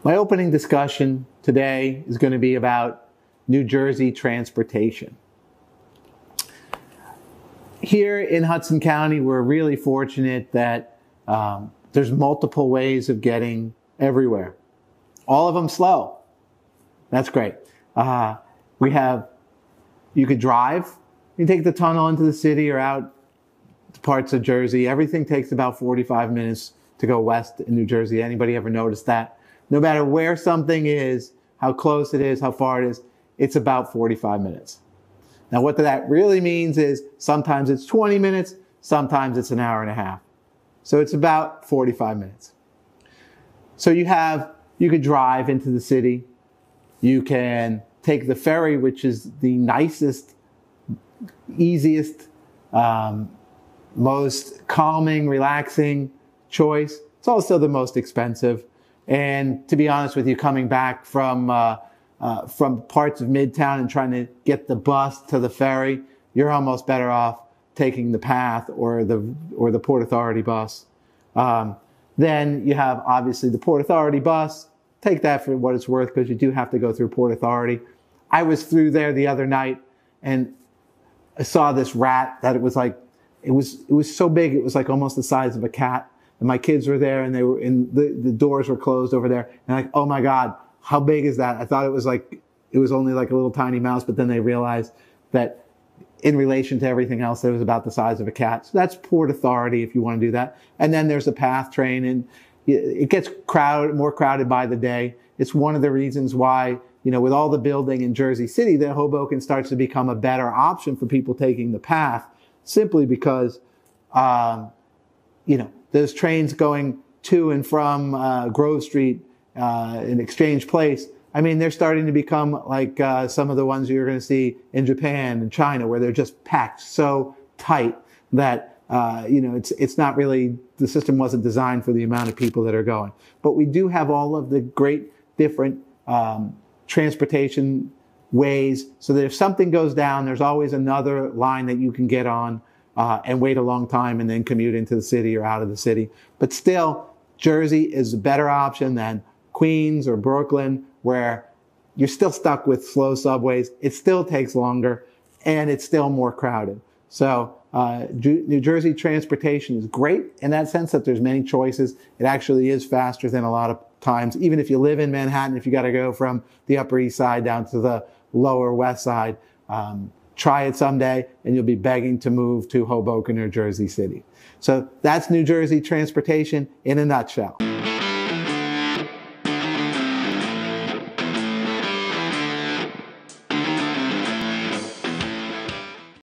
My opening discussion today is going to be about New Jersey transportation. Here in Hudson County, we're really fortunate that there's multiple ways of getting everywhere. All of them slow. That's great. You could drive. You can take the tunnel into the city or out to parts of Jersey. Everything takes about 45 minutes to go west in New Jersey. Anybody ever noticed that? No matter where something is, how close it is, how far it is, it's about 45 minutes. Now, what that really means is sometimes it's 20 minutes, sometimes it's an hour and a half. So it's about 45 minutes. So you could drive into the city. You can take the ferry, which is the nicest, easiest, most calming, relaxing choice. It's also the most expensive. And to be honest with you, coming back from parts of Midtown and trying to get the bus to the ferry, you're almost better off taking the PATH or the Port Authority bus. Then you have obviously the Port Authority bus. Take that for what it's worth, because you do have to go through Port Authority. I was through there the other night and I saw this rat that it was so big it was like almost the size of a cat. And my kids were there and the doors were closed over there. And like, oh my God, how big is that? I thought it was only like a little tiny mouse, but then they realized that in relation to everything else, it was about the size of a cat. So that's Port Authority if you want to do that. And then there's the PATH train, and it gets more crowded by the day. It's one of the reasons why, with all the building in Jersey City, that Hoboken starts to become a better option for people taking the PATH, simply because, those trains going to and from Grove Street in Exchange Place, I mean, they're starting to become like some of the ones you're going to see in Japan and China, where they're just packed so tight that, it's not really, the system wasn't designed for the amount of people that are going. But we do have all of the great different transportation ways, so that if something goes down, there's always another line that you can get on and wait a long time and then commute into the city or out of the city. But still, Jersey is a better option than Queens or Brooklyn, where you're still stuck with slow subways. It still takes longer and it's still more crowded. So New Jersey transportation is great in that sense that there's many choices. It actually is faster than a lot of times. Even if you live in Manhattan, if you got to go from the Upper East Side down to the Lower West Side, try it someday and you'll be begging to move to Hoboken or Jersey City. So that's New Jersey transportation in a nutshell.